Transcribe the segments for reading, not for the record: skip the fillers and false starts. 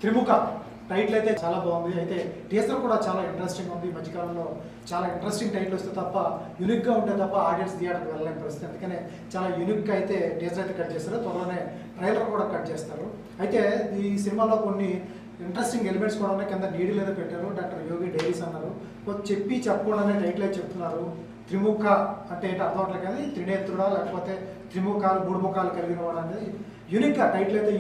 త్రిముఖ టైటిల్ అయితే చాలా బాగుంది. అయితే టీజర్ కూడా చాలా ఇంట్రెస్టింగ్ ఉంది. ఈ మధ్యకాలంలో చాలా ఇంట్రెస్టింగ్ టైటిల్ వస్తే తప్ప యూనిక్గా ఉంటే తప్ప ఆడియన్స్ థియేటర్కి వెళ్ళలేని పరిస్థితి. అందుకనే చాలా యూనిక్గా అయితే టీజర్ అయితే కట్ చేస్తారు. త్వరలోనే ట్రైలర్ కూడా కట్ చేస్తారు. అయితే ఈ సినిమాలో కొన్ని ఇంట్రెస్టింగ్ ఎలిమెంట్స్ కూడా ఉన్నాయి. కింద నీడి లేదా పెట్టారు. డాక్టర్ యోగి డైరీస్ అన్నారు. చెప్పి చెప్పకుండానే టైటిల్ అయితే చెప్తున్నారు. త్రిముఖ అంటే ఏంటి అర్థం అవట్లేదు, కానీ త్రినేత్రుడా లేకపోతే త్రిముఖాలు మూడు ముఖాలు కలిగిన వాడు అనేది యూనిక్గా టైటిల్ అయితే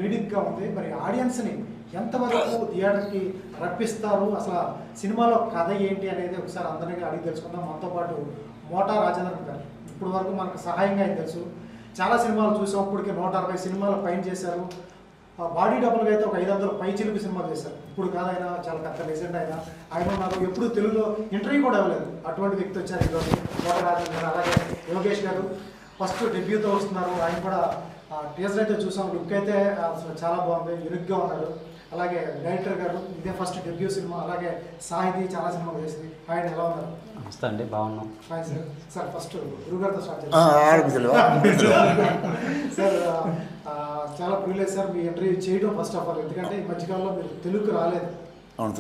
యూనిక్గా ఉంది. మరి ఆడియన్స్ని ఎంతవరకు థియేటర్కి రప్పిస్తారు, అసలు సినిమాలో కథ ఏంటి అనేది ఒకసారి అందరికీ అడిగి తెలుసుకుందాం. మనతో పాటు మోటా రాజేంద్రన్ గారు ఇప్పుడు వరకు మనకు సహాయంగా ఆయన తెలుసు. చాలా సినిమాలు చూసాం. ఇప్పటికే 160 సినిమాలు పైన చేశారు. బాడీ డబ్బులుగా అయితే ఒక 500 పై చిలుపు సినిమాలు చేశారు. ఇప్పుడు కాదు, ఆయన చాలా పెద్ద లెజెండ్. ఆయన నాకు ఎప్పుడు తెలుగులో ఇంటర్వ్యూ కూడా ఇవ్వలేదు. అటువంటి వ్యక్తి వచ్చారు ఈరోజు మోటా రాజేంద్రన్ గారు. అలాగే యోగేష్ గారు ఫస్ట్ డెబ్యూతో వస్తున్నారు. ఆయన కూడా టీజర్ అయితే చూసాం. లుక్ అయితే చాలా బాగుంది, యూనిక్గా ఉన్నాడు. అలాగే డైరెక్టర్ గారు ఇదే ఫస్ట్ డెబ్యూ సినిమా. అలాగే సాహితీ చాలా సినిమాలు చేసింది. ఆయన ఎలా ఉన్నారు? నమస్తే అండి, బాగున్నాం సార్. ఫస్ట్ గురుగారితో స్టార్ట్ చేస్తాం సార్. చాలా ప్రివిలేజ్ సార్ మీ ఇంటర్వ్యూ చేయడం ఫస్ట్ ఆఫ్ ఆల్. ఎందుకంటే ఈ మధ్యకాలంలో మీరు తెలుగుకి రాలేదు,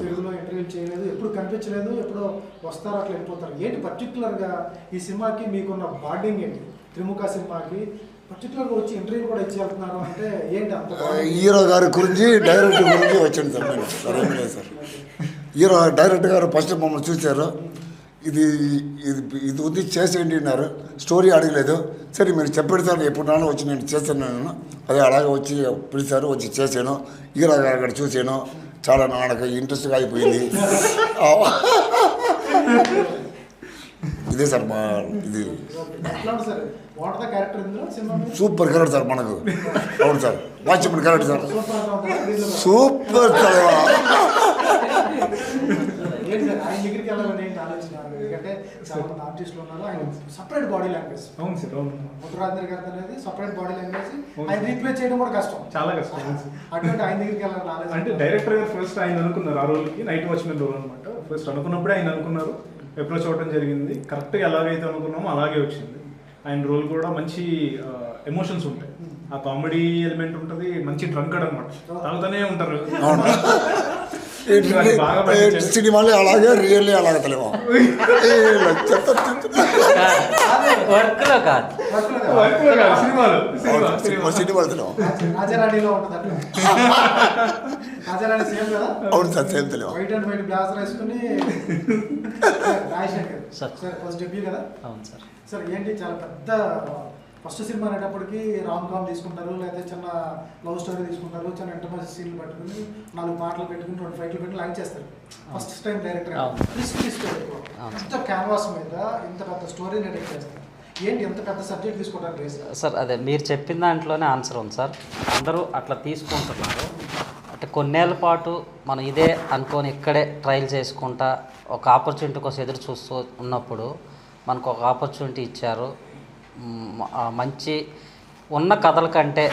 తెలుగులో ఇంటర్వ్యూ చేయలేదు, ఎప్పుడు కనిపించలేదు, ఎప్పుడో వస్తారో అట్లా వెళ్ళిపోతారు. ఏంటి పర్టికులర్గా ఈ సినిమాకి మీకున్న బాండింగ్ ఏంటి? త్రిముఖ సినిమాకి పర్టికులర్గా వచ్చి ఇంటర్వ్యూ కూడా ఇచ్చి వెళ్తున్నారు అంటే ఏంటి అంత? హీరో గారి గురించి డైరెక్టర్ గురించి వచ్చాను సార్. నేను సార్ ఏం లేదు సార్. హీరో డైరెక్టర్ గారు ఫస్ట్ మమ్మల్ని చూశారు. ఇది ఇది ఇది ఉంది చేసేయండి అన్నారు. స్టోరీ అడగలేదు. సరే మీరు చెప్పెడతాను ఎప్పుడున్నానో వచ్చి నేను చేస్తాను. నేను అదే అలాగే వచ్చి పిలిచారు, వచ్చి చేశాను. హీరో గారు అక్కడ చూశాను. చాలా నాకు ఇంట్రెస్ట్గా అయిపోయింది. ఇదే సార్ మా ఇది సూపర్ క్యారెక్టర్ సార్ మనకు. అవును sir, watchman character sir, super sir. Separate body language. అవును సార్, ముద్రాంధ్ర గారి అనేది సపరేట్ బాడీ లాంగ్వేజ్. ఆయన రీప్లేస్ చేయడం కూడా కష్టం, చాలా కష్టం. అటువంటి ఆయన దగ్గరికి వెళ్ళాలి అంటే డైరెక్టర్ గారు ఫస్ట్ ఆయన అనుకున్నారు. ఆ రోల్కి నైట్ వాచ్మెన్ రోల్ అనమాట. ఫస్ట్ అనుకున్నప్పుడే ఆయన అనుకున్నారు, అప్రోచ్ అవ్వడం జరిగింది. కరెక్ట్గా ఎలాగైతే అనుకున్నామో అలాగే వచ్చింది. ఆయన రోల్ కూడా మంచి ఎమోషన్స్ ఉంటాయి. ఆ కామెడీ ఎలిమెంట్ ఉంటుంది, మంచి డ్రంకడ్ అనమాట, తాగుతూనే ఉంటారు. సినిమాలే అలాగే, రియల్లీ అలాగే తెలియదు. రాజారాణిలో ఉంటుంది. రాజారాణి సేమ్ కదా? అవును సార్, సేమ్ తెలియదు. వైట్ అండ్ వైట్ బ్లాజర్ వేసుకుని ఫస్ట్ డెబ్యూ కదా? అవును సార్. సార్ ఏంటి చాలా పెద్ద ఫస్ట్ సినిమా అనేటప్పటికి రామ్ కామ్ తీసుకుంటారు, లేదా చిన్న లవ్ స్టోరీ తీసుకుంటారు, చిన్న ఇంటర్మల్ సీన్లు పెట్టుకుని 4 పాటలు పెట్టుకుని 2 ఫైట్లు పెట్టి లాంచ్ చేస్తారు. ఫస్ట్ టైం డైరెక్టర్ ఇంత క్యాన్వాస్ మీద ఇంత పెద్ద స్టోరీ డైరెక్ట్ చేస్తారు. ఏంటి ఎంత పెద్ద సబ్జెక్ట్ తీసుకుంటారు సార్? అదే మీరు చెప్పిన దాంట్లోనే ఆన్సర్ ఉంది సార్. అందరూ అట్లా తీసుకుంటున్నారు. అంటే కొన్నేళ్ల పాటు మనం ఇదే అనుకొని ఇక్కడే ట్రయల్ చేసుకుంటా ఒక ఆపర్చునిటీ కోసం ఎదురు చూస్తూ ఉన్నప్పుడు మనకు ఒక ఆపర్చునిటీ ఇచ్చారు. మంచి ఉన్న కథల కంటే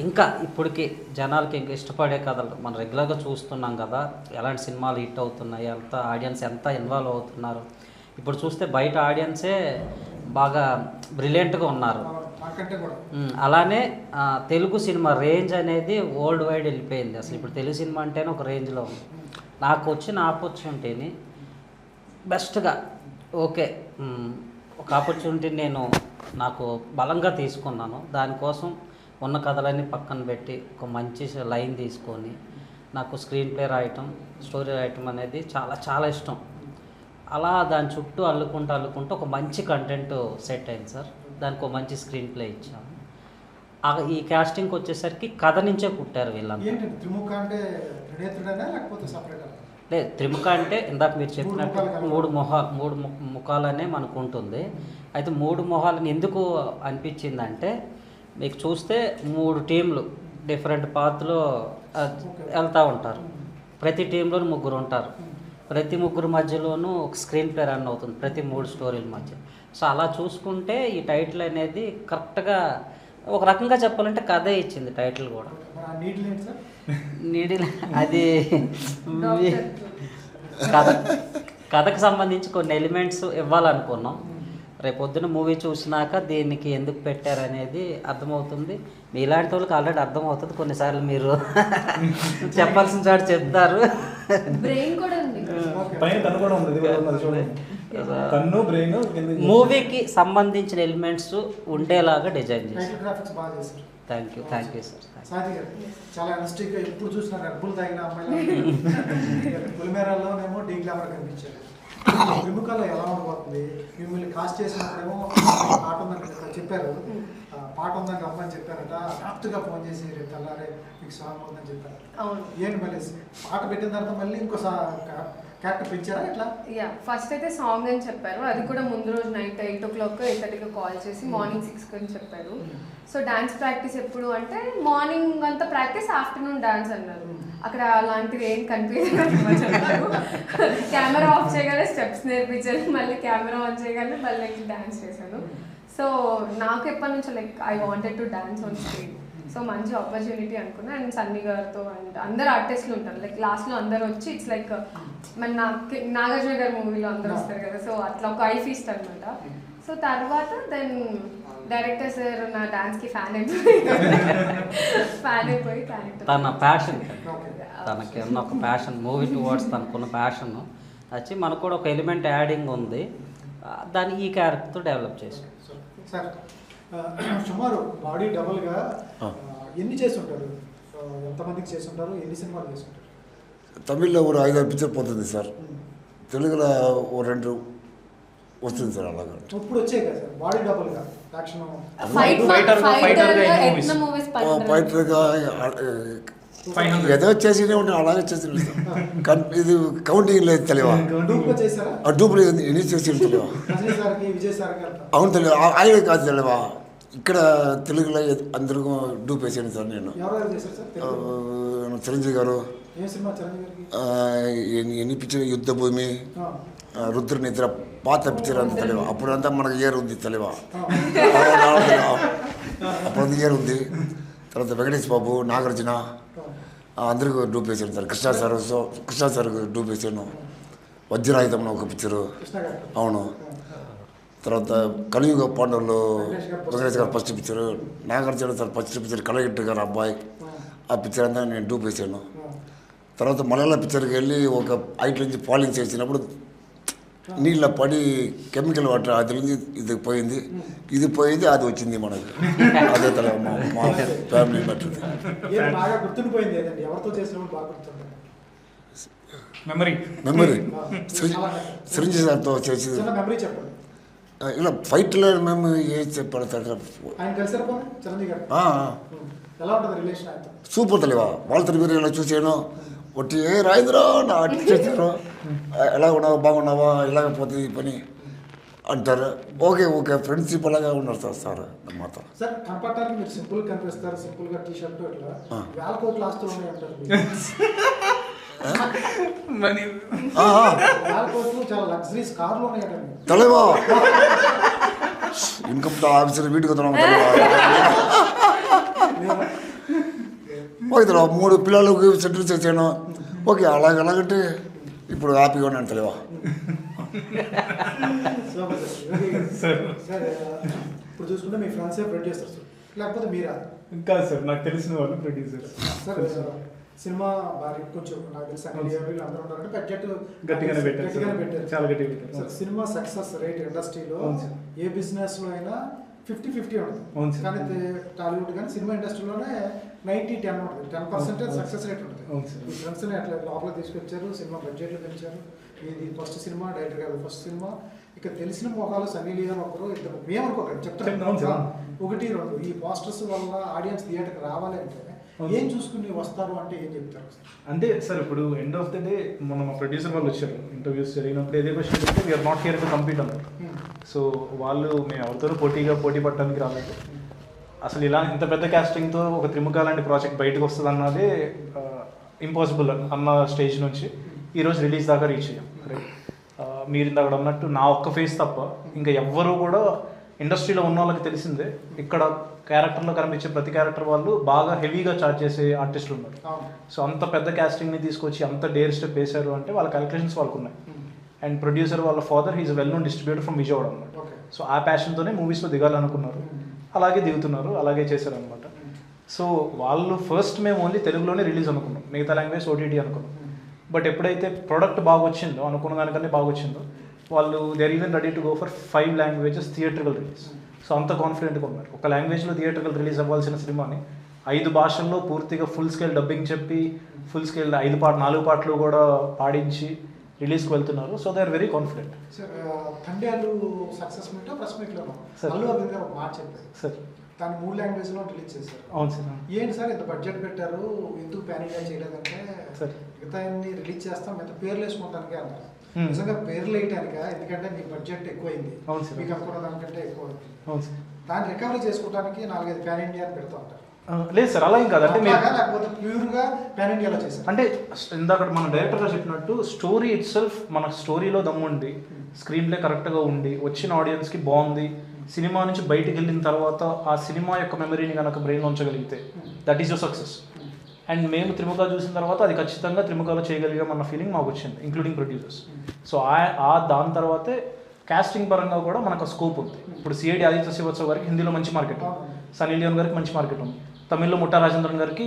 ఇంకా ఇప్పటికి జనాలకి ఇంకా ఇష్టపడే కథలు మనం రెగ్యులర్గా చూస్తున్నాం కదా. ఎలాంటి సినిమాలు హిట్ అవుతున్నాయి, ఎంత ఆడియన్స్ ఎంత ఇన్వాల్వ్ అవుతున్నారు. ఇప్పుడు చూస్తే బయట ఆడియన్సే బాగా బ్రిలియంట్గా ఉన్నారు. అలానే తెలుగు సినిమా రేంజ్ అనేది వరల్డ్ వైడ్ వెళ్ళిపోయింది. అసలు ఇప్పుడు తెలుగు సినిమా అంటేనే ఒక రేంజ్లో ఉంది. నాకు వచ్చిన ఆపర్చునిటీని బెస్ట్గా ఓకే ఒక ఆపర్చునిటీ నేను నాకు బలంగా తీసుకున్నాను. దానికోసం ఉన్న కథలన్నీ పక్కన పెట్టి ఒక మంచి లైన్ తీసుకొని నాకు స్క్రీన్ ప్లే రాయటం, స్టోరీ రాయటం అనేది చాలా చాలా ఇష్టం. అలా దాని చుట్టూ అల్లుకుంటూ ఒక మంచి కంటెంట్ సెట్ అయింది సార్. దానికి ఒక మంచి స్క్రీన్ ప్లే ఇచ్చాము. ఈ కాస్టింగ్కి వచ్చేసరికి కథ నుంచే పుట్టారు వీళ్ళంతా. లేదు, త్రిముఖ అంటే ఇందాక మీరు చెప్పినట్టు 3 ముఖాలనే మనకు ఉంటుంది. అయితే 3 మొహాలని ఎందుకు అనిపించిందంటే మీకు చూస్తే 3 టీంలు డిఫరెంట్ పాత్రలో వెళ్తూ ఉంటారు. ప్రతి టీంలోనూ 3 ఉంటారు. ప్రతి 3 మధ్యలోనూ ఒక స్క్రీన్ ప్లే రన్ అవుతుంది ప్రతి 3 స్టోరీల మధ్య. సో అలా చూసుకుంటే ఈ టైటిల్ అనేది కరెక్ట్గా ఒక రకంగా చెప్పాలంటే కథే ఇచ్చింది టైటిల్ కూడా. నీడిల్ అది కథకు సంబంధించి కొన్ని ఎలిమెంట్స్ ఇవ్వాలనుకున్నాం. రేపొద్దున మూవీ చూసినాక దీనికి ఎందుకు పెట్టారనేది అర్థమవుతుంది. మీలాంటి వాళ్ళకి ఆల్రెడీ అర్థమవుతుంది, కొన్నిసార్లు మీరు చెప్పాల్సిన చాటు చెప్తారు. బ్రెయిన్ కూడా ఉంది. పైన కన్ను కూడా ఉంది, ఇది కూడా ఉన్నది చూడండి. కన్ను బ్రెయిన్ మూవీకి సంబంధించిన ఎలిమెంట్స్ ఉండేలాగా డిజైన్ చేశారు. గ్రాఫిక్స్ బాగా చేశారు. Thank you sir. సాది గారు చాలా ఎనర్జిటిక్గా ఎప్పుడు చూసినా రెడ్బుల్ తాగిన అమ్మాయిలు పులిమేరాల్లోనేమో డీ గ్లామర్ కనిపించారు. విముఖాల్లో ఎలా ఉండబోతుంది, మిమ్మల్ని కాస్ట్ చేసినప్పుడేమో పాట ఉందని చెప్పారు, పాట ఉందని అమ్మని చెప్పారట, యాప్ట్గా ఫోన్ చేసి రేపు తెల్లారే మీకు సాంగ్ ఉందని చెప్పారు. ఏంటి మళ్ళీ పాట పెట్టిన తర్వాత మళ్ళీ ఇంకో క్యారెక్టర్ పెంచారా ఎట్లా? ఫస్ట్ అయితే సాంగ్ అని చెప్పారు, అది కూడా ముందు రోజు నైట్ 8 o'clock 8:30 కాల్ చేసి మార్నింగ్ 6 అని చెప్పారు. సో డాన్స్ ప్రాక్టీస్ ఎప్పుడు అంటే మార్నింగ్ అంతా ప్రాక్టీస్, ఆఫ్టర్నూన్ డాన్స్ అన్నారు. అక్కడ అలాంటిది ఏం కనిపించలేదు. కెమెరా ఆఫ్ చేయగానే స్టెప్స్ నేర్పించారు, మళ్ళీ కెమెరా ఆన్ చేయగానే మళ్ళీ డాన్స్ చేశాను. సో నాకు ఎప్పటి నుంచో like I wanted to dance on stage. So మంచి ఆపర్చునిటీ అనుకున్నా. అండ్ సన్నీ గారితో అండ్ అందరు ఆర్టిస్టులు ఉంటారు, లైక్ లాస్ట్లో అందరు వచ్చి ఇట్స్ లైక్ మన నాగార్జున గారి మూవీలో అందరు వస్తారు కదా, సో అట్లా ఒక ఐ ఫీస్ట్ అనమాట. సో తర్వాత దెన్ డైరెక్టర్ సార్ నా డాన్స్కి ఫ్యాన్ అయిపోయి తన ప్యాషన్, తనకి ఉన్న ఒక ప్యాషన్, మూవీ టువర్డ్స్ తనకున్న ప్యాషన్ వచ్చి మనకు కూడా ఒక ఎలిమెంట్ యాడింగ్ ఉంది, దాన్ని ఈ క్యారెక్టర్తో డెవలప్ చేసాం. సార్ సుమారు బాడీ డబుల్గా ఎన్ని చేస్తుంటారు, ఎంతమందికి చేస్తుంటారు, ఎన్ని సినిమాలు చేస్తుంటారు? తమిళ్లో ఒక 5-6 పిక్చర్ పోతుంది సార్, తెలుగులో ఓ 2 వస్తుంది సార్. అలాగా ఇప్పుడు వచ్చాయి కదా సార్ బాడీ డబుల్గా యాక్షన్ ఫైటర్గా ఏదో చేసినే ఉంటాం, అలాగే చేసి ఇది కౌంటింగ్ లేదు తెలియవా, డూపులు ఎన్ని చేసి తెలియవా, అవును తెలియదు, ఆయన కాదు తెలియవా. ఇక్కడ తెలుగులో అందరూ డూప్ వేసాను సార్ నేను. చిరంజీవి గారు ఎన్ని పిక్చర్, యుద్ధ భూమి, రుద్ర నిద్ర, పాత పిక్చర్ అంతా తెలియవా. అప్పుడంతా మనకు ఇయర్ ఉంది తెలియవా, అప్పుడు ఇయర్ ఉంది. తర్వాత వెంకటేష్ బాబు, నాగార్జున అందరికీ డూప్ వేసాను సార్. కృష్ణ సార్ డూప్ వేసాను. వజ్రాయుధం ఒక పిక్చరు, అవును. తర్వాత కలియుగ పాండవులు వెంకటేష్ గారు first picture, Nagarjuna sir first picture కలగట్టు గారు అబ్బాయి, ఆ పిక్చర్ అంతా నేను డూప్ వేసాను. తర్వాత మలయాళ పిక్చర్కి వెళ్ళి ఒక హైట్ నుంచి ఫాలింగ్ చేసినప్పుడు నీళ్ళ పడి కెమికల్ వాటర్, అది నుంచి ఇది పోయింది, ఇది పోయింది, అది వచ్చింది మనకు. అదే తల మా ఫ్యామిలీ బట్టి మెమరీ చిరంజీవి సార్తో చేసి ఇలా ఫైట్లో మేము ఏం చెప్పారు సూపర్ తెలివా. వాళ్ళతో మీరు ఇలా చూసాను, ఒట్టి ఏ రాయింద్రో నా అట్టి చేశారు, ఎలా ఉన్నావా, బాగున్నావా, ఇలాగపోతుంది ఈ పని అంటారు. ఓకే ఫ్రెండ్షిప్ అలాగా ఉన్నారు సార్ మాతో. సార్ కనపడటానికి మీరు సింపుల్ కనిపిస్తారు, సింపుల్ గా టీ షర్ట్ ఇట్లా 1000 కోట్ల ఆస్తులు ఉన్నాయి అంటారు. 1000 కోట్లు చాలా లగ్జరీస్ కార్లు ఉన్నాయండి తెలివా. ఇన్కమ్ ఆఫీసర్ వీటికి వస్తున్నాం ఓకే తెలివా. 3 పిల్లలకు సెటిల్ చేశాను. ఓకే అలాగంటే ఇప్పుడు హ్యాపీగా ఉన్నాను తెలివా. సార్ ఇప్పుడు చూసుకుంటే మీ ఫ్రెండ్సే ప్రొడ్యూసర్స్ లేకపోతే మీరా? ఇంకా సార్ నాకు తెలిసిన వాళ్ళు ప్రొడ్యూసర్స్. సార్ సినిమా బాగా కొంచెం నాకు తెలిసి అందరూ ఉన్నారంటే బడ్జెట్ గట్టిగానే పెట్టారు, చాలా గట్టిగా పెట్టారు. సినిమా సక్సెస్ రేట్ ఇండస్ట్రీలో ఏ బిజినెస్ లో అయినా 50-50 ఉంటుంది. కానీ టాలీవుడ్ కానీ సినిమా ఇండస్ట్రీలోనే 90-10 ఉంటుంది. 10% సక్సెస్ రేట్ ఉంటుంది. ఈ ఫ్రెండ్స్ని అట్లా లోపల తీసుకొచ్చారు, సినిమా బడ్జెట్లు పెంచారు. ఇది ఫస్ట్ సినిమా, డైరెక్టర్ గారు ఫస్ట్ సినిమా. ఇక తెలిసిన మొహాలు సన్నీ లియోన్ ఒకరు ఇద్దరు, మేమనుకోకండి చెప్తాను 1-2 ఈ పోస్టర్స్ వల్ల ఆడియన్స్ థియేటర్కి రావాలి అంటే ఏం చూసుకుని వస్తారు అంటే ఏం చెప్తారు? అంటే సార్ ఇప్పుడు ఎండ్ ఆఫ్ ద డే మన ప్రొడ్యూసర్ వాళ్ళు వచ్చారు, ఇంటర్వ్యూస్ జరిగినప్పుడు ఏదే క్వశ్చన్ చెప్తే we're not here to compete అన్నారు. సో వాళ్ళు మేము ఎవరితో పోటీ పట్టడానికి రాలేదు. అసలు ఇలా ఇంత పెద్ద క్యాస్టింగ్తో ఒక త్రిముఖ లాంటి ప్రాజెక్ట్ బయటకు వస్తుంది అన్నదే ఇంపాసిబుల్ అన్న స్టేజ్ నుంచి ఈరోజు రిలీజ్ దాకా రీచ్ అయ్యాం. మీరు ఇందాక అన్నట్టు నా ఒక్క ఫేస్ తప్ప ఇంకా ఎవ్వరూ కూడా ఇండస్ట్రీలో ఉన్న వాళ్ళకి తెలిసిందే. ఇక్కడ క్యారెక్టర్లో కనిపించే ప్రతి క్యారెక్టర్ వాళ్ళు బాగా హెవీగా చార్జ్ చేసే ఆర్టిస్టులు ఉన్నారు. సో అంత పెద్ద క్యాస్టింగ్ని తీసుకొచ్చి అంత డేర్ స్టెప్ వేశారు అంటే వాళ్ళ క్యాలిక్యులేషన్స్ వాళ్ళకు ఉన్నాయి. అండ్ ప్రొడ్యూసర్ వాళ్ళ father he's well known distributor from Vijayawada అనమాట. ఓకే. సో ఆ ప్యాషన్తోనే మూవీస్లో దిగాలనుకున్నారు, అలాగే దిగుతున్నారు, అలాగే చేశారనమాట. సో వాళ్ళు ఫస్ట్ మేము ఓన్లీ తెలుగులోనే రిలీజ్ అనుకున్నాం, మిగతా లాంగ్వేజ్ ఓటీటీ అనుకున్నాం. బట్ ఎప్పుడైతే ప్రోడక్ట్ బాగా వచ్చిందో, అనుకున్న దానికన్నా బాగా వచ్చిందో, వాళ్ళు they are even ready to go for 5 languages theatrical release. So అంత కాన్ఫిడెంట్గా ఉన్నారు. ఒక లాంగ్వేజ్లో థియేట్రికల్ రిలీజ్ అవ్వాల్సిన సినిమాని 5 భాషల్లో పూర్తిగా ఫుల్ స్కేల్ డబ్బింగ్ చెప్పి, ఫుల్ స్కేల్ 4 పాటలు కూడా పాడించి రిలీజ్కి వెళ్తున్నారు. So they are very confident. Sir తండ్యాలు సక్సెస్ మీట్ ప్రెస్ మీట్లో సార్. అల్లు అరవింద్ గారు ఒక మాట చెప్పారు సార్ దాన్ని 3 లాంగ్వేజ్లో రిలీజ్ చేశారు. అవును సార్. ఏంటి సార్ ఇంత బడ్జెట్ పెట్టారు, ఎందుకు ప్యాన్ ఇండియా చేయలేదంటే సార్. మిగతా రిలీజ్ చేస్తాం, మిగతా పేర్లు వేసుకుంటానికి అన్నారు. Hmm. నిజంగా పేర్లు వేయటానిక, ఎందుకంటే మీ బడ్జెట్ ఎక్కువైంది, అవును సార్. మీకు అనుకున్న దానికంటే ఎక్కువ అయింది. అవును సార్. దాన్ని రికవరీ చేసుకోవడానికి 4-5 ప్యాన్ ఇండియా అని పెడతా ఉంటారు. లేదు సార్, అలా ఏం కాదు. అంటే మీరు లేకపోతే ప్యూర్గా ప్యాన్ ఇండియాలో చేశారు. అంటే ఇందాక మన డైరెక్టర్ గారు చెప్పినట్టు స్టోరీ ఇట్ సెల్ఫ్, మన స్టోరీలో దమ్ముండి, స్క్రీన్ ప్లే కరెక్ట్గా ఉండి, వచ్చిన ఆడియన్స్కి బాగుంది, సినిమా నుంచి బయటికి వెళ్ళిన తర్వాత ఆ సినిమా యొక్క మెమరీని కనుక బ్రెయిన్లో ఉంచగలిగితే that is your success. And మేము త్రిముఖ చూసిన తర్వాత అది ఖచ్చితంగా త్రిముఖలో చేయగలిగామన్న ఫీలింగ్ మాకు వచ్చింది, ఇంక్లూడింగ్ ప్రొడ్యూసర్స్. సో దాని తర్వాతే కాస్టింగ్ పరంగా కూడా మనకు స్కోప్ ఉంది. ఇప్పుడు సిఐడి ఆదిత్య శ్రీవత్సవ్ గారికి హిందీలో మంచి మార్కెట్ ఉంది, సన్నీ లియోన్ గారికి మంచి మార్కెట్ ఉంది, తమిళ్లో ముట్టా రాజేంద్రన్ గారికి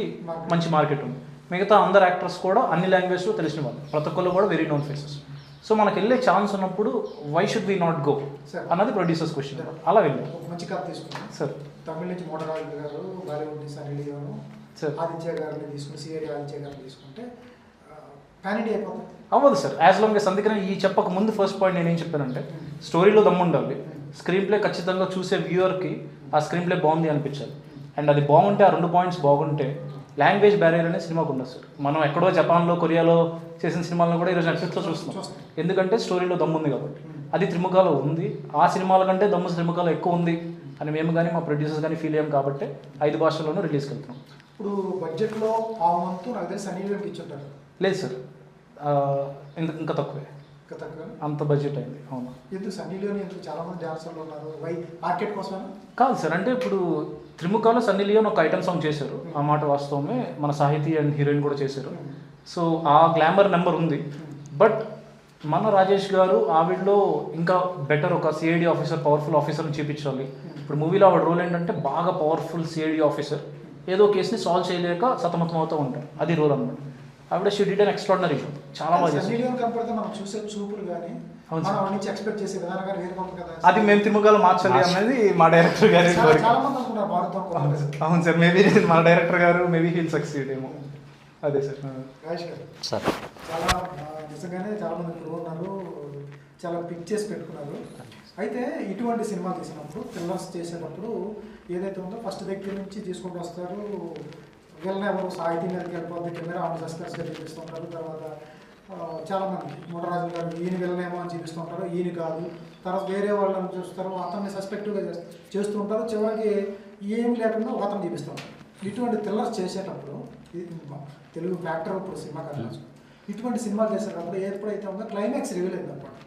మంచి మార్కెట్ ఉంది, మిగతా అందరు యాక్టర్స్ కూడా అన్ని లాంగ్వేజ్లో తెలిసిన వాళ్ళు, ప్రతి ఒక్కళ్ళు కూడా వెరీ నోన్ ఫేసెస్. సో మనకు వెళ్ళే ఛాన్స్ ఉన్నప్పుడు why should we not go అన్నది ప్రొడ్యూసర్స్ క్వశ్చన్. అలా వెళ్ళాం. ఒక మంచి కథ తీసుకున్నాం సార్. తమిళ నుంచి మోటరాజు గారు, బాలీవుడ్ నుంచి సన్నీ లియోన్, సార్. ఆదిత్య గారిని తీసుకుని, సిఐడి ఆదిత్య గారిని తీసుకుంటే ప్యాన్ ఇండియా అయిపోతుంది. అవ్వదు సార్, యాజ్ లాంగ్ ఎస్. అందుకనే ఈ చెప్పక ముందు ఫస్ట్ పాయింట్ నేనేం చెప్పానంటే, స్టోరీలో దమ్ము ఉండాలి, స్క్రీన్ ప్లే ఖచ్చితంగా చూసే వ్యూవర్కి ఆ స్క్రీన్ ప్లే బాగుంది అనిపించాలి. అండ్ అది బాగుంటే, ఆ 2 పాయింట్స్ బాగుంటే, లాంగ్వేజ్ బ్యారియర్ అనేది సినిమాకు ఉండదు సార్. మనం ఎక్కడో జపాన్లో, కొరియాలో చేసిన సినిమాలను కూడా ఈరోజు నెట్ఫ్లిక్స్లో చూస్తున్నాం, ఎందుకంటే స్టోరీలో దమ్ము ఉంది కాబట్టి. అది త్రిముఖాలో ఉంది, ఆ సినిమాల కంటే దమ్ము త్రిముఖాలో ఎక్కువ ఉంది అని మేము కానీ మా ప్రొడ్యూసర్స్ కానీ ఫీల్ అయ్యాం కాబట్టి 5 భాషల్లోనూ రిలీజ్కి వెళ్తున్నాం. ఇప్పుడు బడ్జెట్లో ఆ మంత్ నాకు తెలిసి సన్నీ లియోన్కి ఇచ్చుంటారు. లేదు సార్, ఇంకా తక్కువే, ఇంకా తక్కువ. అంత బడ్జెట్ అయింది. అవును. ఎందుకు సన్నీ లియోన్, ఎందుకు చాలా మంది డాన్సర్లు ఉన్నారు, వై మార్కెట్ కోసమేనా? కాదు సార్, అంటే ఇప్పుడు త్రిముఖాలో సన్నీ లియోన్ ఒక ఐటమ్ సాంగ్ చేశారు, ఆ మాట వాస్తవమే, మన సాహితీ అండ్ హీరోయిన్ కూడా చేశారు. సో ఆ గ్లామర్ నెంబర్ ఉంది. బట్ మన రాజేష్ గారు ఆవిడలో ఇంకా బెటర్ ఒక సిఐడి ఆఫీసర్, పవర్ఫుల్ ఆఫీసర్ని చూపించాలి. ఇప్పుడు మూవీలో ఆవిడ రోల్ ఏంటంటే బాగా పవర్ఫుల్ సిఐడి ఆఫీసర్, ఏదో కేసుని సాల్వ్ చేయలేక సతమతం అవుతూ ఉంటారు, అది రోల్ అన్నమాట. ఆవిడ she did an extraordinary job, చాలా బాగా సన్నీ చేశారు. లియోన్ కనపడితే మనం చూసే చూపులు కానీ, అవును మనం సార్. వాడి నుంచి ఎక్స్పెక్ట్ చేసే విధానం కానీ వేరుగా ఉంటుంది కదా. అది మేము త్రిముఖాలో మార్చాలి అనేది మా డైరెక్టర్ గారి కోరిక. చాలా మంది అనుకుంటారు భారతం. అవును సార్, మేబీ మన డైరెక్టర్ గారు మేబీ హీల్ సక్సీడ్ ఏమో. అదే సార్. రాజేష్ గారు సార్. చాలా నిజంగానే చాలా మంది ఇప్పుడు ఉన్నారు, చాలా పిక్ చేసి పెట్టుకున్నారు. అయితే ఇటువంటి సినిమాలు తీసినప్పుడు, థ్రిల్లర్స్ చేసేటప్పుడు ఏదైతే ఉందో ఫస్ట్ దగ్గర నుంచి తీసుకుంటూ వస్తారు. వీళ్ళని ఎవరు సాహితీ మీదకి వెళ్ళిపోతే కెమెరా ఆన్ సస్పెన్స్గా చూపిస్తుంటారు. తర్వాత చాలామంది మోటరాజు గారు ఈయన వీళ్ళనేమో అని చూపిస్తుంటారు, ఈయన కాదు. తర్వాత వేరే వాళ్ళని చూస్తారు, అతన్ని సస్పెక్టివ్గా చేస్తూ ఉంటారు. చివరికి ఏం లేకుండా అతను చూపిస్తుంటారు. ఇటువంటి థ్రిల్లర్స్ చేసేటప్పుడు తెలుగు ఫ్యాక్టర్ ఇప్పుడు సినిమా కథ, ఇటువంటి సినిమాలు చేసేటప్పుడు ఎప్పుడైతే ఉందో క్లైమాక్స్ రివీల్ అయిందన్నమాట.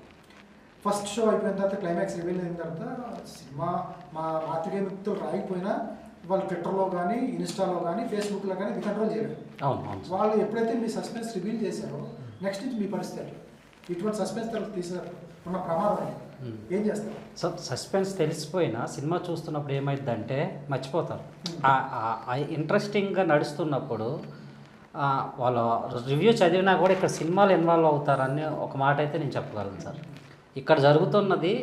ఫస్ట్ షో అయిపోయిన తర్వాత క్లైమాక్స్ రివీల్ అయిన తర్వాత సినిమా మా రాత్రి మిత్రులు రాయిపోయినా వాళ్ళు ట్విట్టర్లో కానీ, ఇన్స్టాలో కానీ, ఫేస్బుక్లో కానీ ఇది కంట్రోల్ చేయలేదు. వాళ్ళు ఎప్పుడైతే మీ సస్పెన్స్ రివీల్ చేశారో నెక్స్ట్ నుంచి మీ పరిస్థితి ఇటువంటి సస్పెన్స్ తీసారు ఉన్న ప్రమాదం ఏం చేస్తారు? సో సస్పెన్స్ తెలిసిపోయినా సినిమా చూస్తున్నప్పుడు ఏమైందంటే మర్చిపోతారు. ఇంట్రెస్టింగ్గా నడుస్తున్నప్పుడు వాళ్ళ రివ్యూ చదివినా కూడా ఇక్కడ సినిమాలు ఇన్వాల్వ్ అవుతారని ఒక మాట అయితే నేను చెప్పగలను సార్. ఇక్కడ జరుగుతున్నది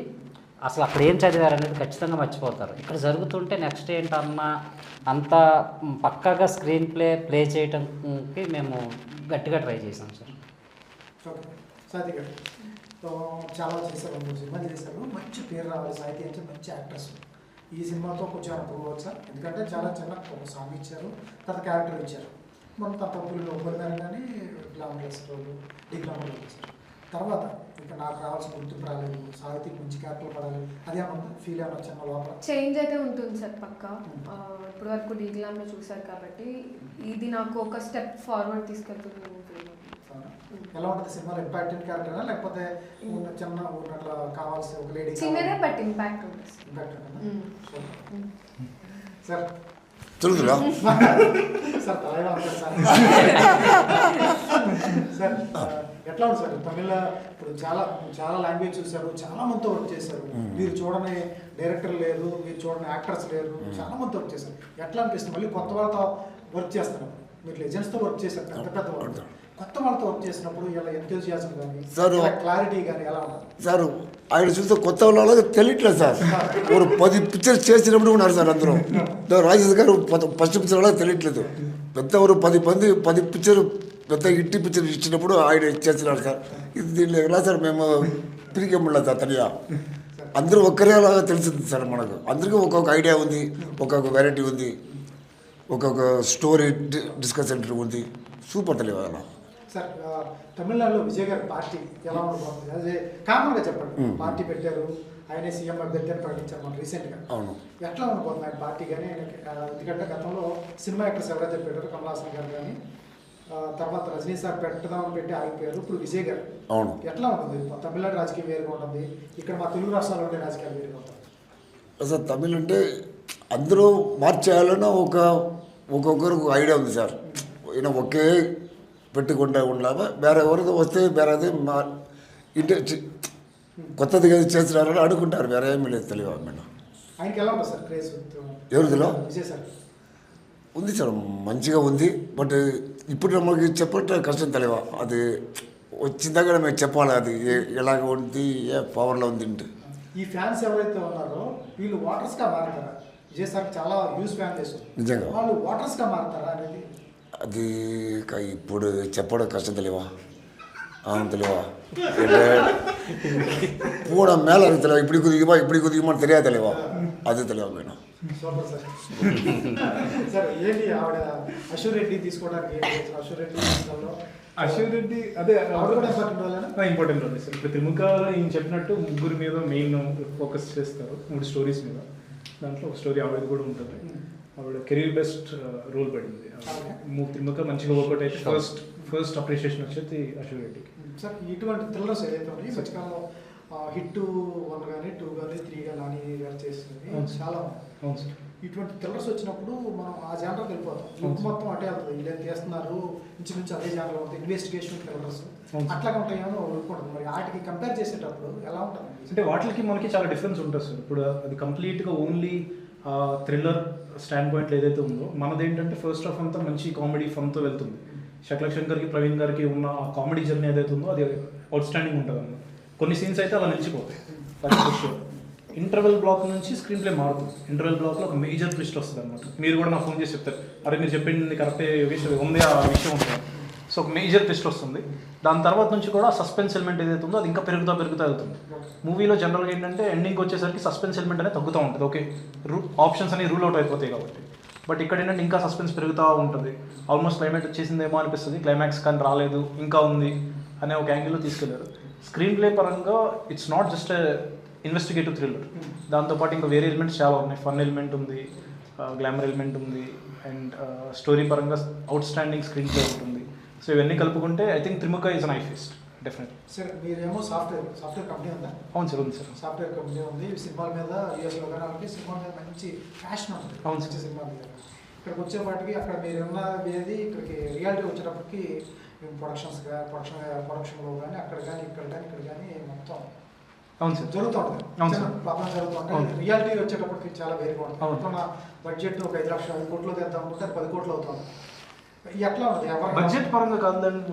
అసలు అక్కడ ఏం చదివారనేది ఖచ్చితంగా మర్చిపోతారు. ఇక్కడ జరుగుతుంటే నెక్స్ట్ ఏంటన్నా అంత పక్కాగా స్క్రీన్ ప్లే చేయడానికి మేము గట్టిగా ట్రై చేసాం సార్. ఓకే సాహితీ గారు చాలా చేశారు, 2 సినిమాలు చేశారు, మంచి పేరు రావాలి. సాహితీ అంటే మంచి యాక్టర్స్. ఈ సినిమాతో కొంచెం అనుకోవచ్చు సార్, ఎందుకంటే చాలా చిన్న ఒక సాంగ్ ఇచ్చారు, తర్వాత క్యారెక్టర్ ఇచ్చారు. మనం తప్పులు ఒక్కరిదాన్ని కానీ గ్లామరస్ రోడ్డు డిగ్లామర్ ఇచ్చారు. తర్వాత ఇంకా నాకు రావాల్సిన గుర్తింపు రాలేదు, సాహితీకి మంచి క్యారెక్టర్ పడాలి, అదేమన్నా ఫీల్ ఏమన్నా చిన్న లోపల చేంజ్ అయితే ఉంటుంది సార్ పక్క. ఇప్పుడు వరకు డీగ్లామ్లో చూసారు కాబట్టి ఇది నాకు ఒక స్టెప్ ఫార్వర్డ్ తీసుకెళ్తుంది. ఎలా ఉంటుంది సినిమాలో? ఇంపాక్టెంట్ క్యారెక్టరా లేకపోతే చిన్న ఉన్నట్లా కావాల్సి ఒక లేడీ? చిన్నదే బట్ ఇంపాక్ట్ ఉంటుంది. ఇంపాక్ట్ సార్ తెలుగులో సార్ తలగా ఉంటారు సార్. సార్ ఎట్లా ఉంది సార్ తమిళ ఇప్పుడు చాలా చాలా లాంగ్వేజ్ చూశారు, చాలా మందితో వర్క్ చేశారు, మీరు చూడని డైరెక్టర్ లేరు, మీరు చూడని యాక్టర్స్ లేరు, చాలా మందితో వర్క్ చేశారు. ఎట్లా అనిపిస్తుంది మళ్ళీ కొత్త వాళ్ళతో వర్క్ చేస్తారు? మీరు లెజెండ్స్తో వర్క్ చేశారు, పెద్ద పెద్ద వాళ్ళు, కొత్త వాళ్ళతో వర్క్ చేసినప్పుడు ఇలా ఎంతూజియాజం కానీ క్లారిటీ కానీ ఎలా ఉంటుంది సార్? ఆయన చూస్తే కొత్త వాళ్ళకి తెలియట్లేదు సార్. ఒక 10 పిక్చర్స్ చేసినప్పుడు ఉన్నారు సార్ అందరూ. రాజేష్ గారు ఫస్ట్ పిక్చర్ వాళ్ళకి తెలియట్లేదు. పెద్ద ఒక 10 పిక్చర్ పెద్ద ఇంటి పిక్చర్ ఇచ్చినప్పుడు ఆయన చేస్తున్నారు సార్. ఇది దీనిలో ఎలా సార్ మేము తిరిగిమ్మలేదు సార్ తనియా. అందరూ ఒక్కరేలాగా తెలిసింది సార్ మనకు. అందరికీ ఒక్కొక్క ఐడియా ఉంది, ఒక్కొక్క వెరైటీ ఉంది, ఒక్కొక్క స్టోరీ డిస్కషన్ ఉంది. సూపర్ తెలియదు అలా సార్. తమిళనాడులో విజయ్ గారి పార్టీ ఎలా ఉండబోతుంది? అదే కామన్గా చెప్పండి. పార్టీ పెట్టారు, ఆయనే సీఎం అభ్యర్థి అని ప్రకటించారు మన రీసెంట్గా. అవును. ఎట్లా ఉండబోతుంది ఆయన పార్టీ కానీ? ఎందుకంటే గతంలో సినిమా యాక్టర్స్ ఎవరైతే పెట్టారో కమల్ హాసన్ గారు కానీ, తర్వాత రజనీ సార్ పెడదామని పెట్టి ఆగిపోయారు. ఇప్పుడు విజయ్ గారు. అవును. ఎట్లా ఉంటుంది? తమిళనాడు రాజకీయం వేరుగా ఉంటుంది, ఇక్కడ మా తెలుగు రాష్ట్రాల్లో ఉండే రాజకీయాలు వేరుగా ఉంటుంది. సార్ తమిళ్ అంటే అందరూ మార్చేయాలన్న ఒక్కొక్కరికి ఐడియా ఉంది సార్. ఈయన ఒకే పెట్టుకుంటే ఉండగా వేరే ఎవరికి వస్తే వేరేది ఇంటి కొత్తది చేసినారని అడుగుంటారు. వేరే ఏమీ లేదు తెలియదు మేడం. ఆయనకి ఎలా ఉంటుంది సార్ క్రేజ్? ఎవరిదిలో విజయ్ సార్ ఉంది సార్, మంచిగా ఉంది. బట్ ఇప్పుడు మనకి చెప్పట్లే, కష్టం తెలియదు. అది వచ్చిందాక మేము చెప్పాలి అది ఎలాగ ఉంది, ఏ పవర్లో ఉంది అంటే. ఈ ఫ్యాన్స్ ఎవరైతే ఉన్నారో వీళ్ళు వాటర్స్గా మారుతారా? విజయ్ సార్ చాలా హ్యూజ్ ఫ్యాన్ చేస్తారు, నిజంగా వాళ్ళు వాటర్స్గా మారుతారా అనేది అది ఇప్పుడు చెప్పడం కష్టం తెలియవా? తెలియవా? పూడ మేళ తెలియదు. ఇప్పుడు కుదిగిమా తెలియదు తెలియవా? అది తెలియదు మేడం. Super sir. సార్ ఏంటి ఆవిడ అశూర్ రెడ్డి తీసుకోవడానికి అశూర్ రెడ్డి అశూర్ రెడ్డి అదే ఆవిడ కూడా ఇంపార్టెంట్ ఇంపార్టెంట్ రోల్ సార్. ఇప్పుడు త్రిముఖలో ఈయన చెప్పినట్టు ముగ్గురు మీద మెయిన్ ఫోకస్ చేస్తారు, 3 స్టోరీస్ మీద. దాంట్లో ఒక స్టోరీ ఆవిడ కూడా ఉంటుంది. ఆవిడ కెరీర్ బెస్ట్ రోల్ పడింది. త్రిముఖ మంచిగా వర్కౌట్ అయితే ఫస్ట్ అప్రిషియేషన్ వచ్చేది అశూర్ రెడ్డికి. సార్ ఇటువంటి థ్రిల్లర్స్ ఏదైతే ఉన్నాయి ఈ మధ్యకాలంలో హిట్ 1 కానీ 2 కానీ 3 కానీ నాని గారు చేస్తుంది చాలా అవును సార్. ఇటువంటి థ్రిల్లర్స్ వచ్చినప్పుడు మనం ఆ జానర్కి వెళ్ళిపోతాం. లుక్ మొత్తం అటే వెళ్తుంది, వీళ్ళు ఏం చేస్తున్నారు ఇంచుమించు అదే జానర్ ఉంటుంది, ఇన్వెస్టిగేషన్ థ్రిల్లర్స్ అట్లాగా ఉంటాయేమో లుక్కుంటుంది. మరి వాటికి కంపేర్ చేసేటప్పుడు ఎలా ఉంటుంది? అంటే వాటికి మనకి చాలా డిఫరెన్స్ ఉంటుంది సార్. ఇప్పుడు అది కంప్లీట్గా ఓన్లీ థ్రిల్లర్ స్టాండ్ పాయింట్ ఏదైతే ఉందో, మనది ఏంటంటే ఫస్ట్ హాఫ్ అంతా మంచి కామెడీ ఫన్తో వెళ్తుంది. శక్లక్షణ్ గారికి, ప్రవీణ్ గారికి ఉన్న కామెడీ జర్నీ ఏదైతే ఉందో అది అవుట్ స్టాండింగ్ ఉంటుంది అన్నమాట. కొన్ని సీన్స్ అయితే అలా నిలిచిపోతాయి. ఇంటర్వెల్ బ్లాక్ నుంచి స్క్రీన్ ప్లే మారుతుంది. ఇంటర్వెల్ బ్లాక్లో ఒక మేజర్ ట్విస్ట్ వస్తుంది అనమాట. మీరు కూడా నాకు ఫోన్ చేసి చెప్తారు, అరే మీరు చెప్పింది కరెక్టే విషయం ఉంది, ఆ విషయం ఉంటుంది. సో ఒక మేజర్ ట్విస్ట్ వస్తుంది. దాని తర్వాత నుంచి కూడా సస్పెన్స్ ఎలిమెంట్ ఏదైతే ఉందో అది ఇంకా పెరుగుతూ వెళ్తుంది. మూవీలో జనరల్గా ఏంటంటే ఎండింగ్కి వచ్చేసరికి సస్పెన్స్ ఎలిమెంట్ అనేది తగ్గుతూ ఉంటుంది. ఓకే, ఆప్షన్స్ అనేవి రూల్ అవుట్ అయిపోతాయి కాబట్టి. బట్ ఇక్కడ ఏంటంటే ఇంకా సస్పెన్స్ పెరుగుతూ ఉంటుంది. ఆల్మోస్ట్ క్లైమాక్స్ వచ్చేసిందేమో అనిపిస్తుంది, క్లైమాక్స్ కానీ రాలేదు, ఇంకా ఉంది అనే ఒక యాంగిల్లో తీసుకెళ్లారు. స్క్రీన్ ప్లే పరంగా it's not just investigative thriller, దాంతోపాటు ఇంకా వేరే ఎలిమెంట్స్ చాలా ఉన్నాయి. ఫన్ ఎలిమెంట్ ఉంది, గ్లామర్ ఎలిమెంట్ ఉంది, అండ్ స్టోరీ పరంగా అవుట్ స్టాండింగ్ స్క్రీన్ ప్లే ఉంటుంది. సో ఇవన్నీ కలుపుకుంటే I think Trimukha is an eye feast definitely. Sir మీరేమో సాఫ్ట్వేర్ కంపెనీ ఉందా? అవును సార్, ఉంది సార్. సాఫ్ట్వేర్ కంపెనీ ఉంది. సినిమాల మీద యూఎస్లో కానీ సినిమాల మీద మంచి ప్యాషన్ ఉంది. అవును మంచి సినిమా మీద ఇక్కడికి వచ్చేపాటికి అక్కడ మీరు ఉన్నది ఇక్కడికి రియాలిటీ వచ్చేటప్పటికి ప్రొడక్షన్లో కానీ అక్కడ కానీ ఇక్కడ కానీ మొత్తం అవును సార్ జరుగుతూ ఉంటుంది. అవును సార్, ప్రాబ్లం జరుగుతూ ఉంటాయి. రియాలిటీ వచ్చేటప్పటికి చాలా వేరుగా ఉంటుంది. అవుతున్న బడ్జెట్ ఒక 5 కోట్లు తెద్దాం అనుకుంటే 10 కోట్లు అవుతుంది. ఎట్లా ఉంది బడ్జెట్ పరంగా? కాదు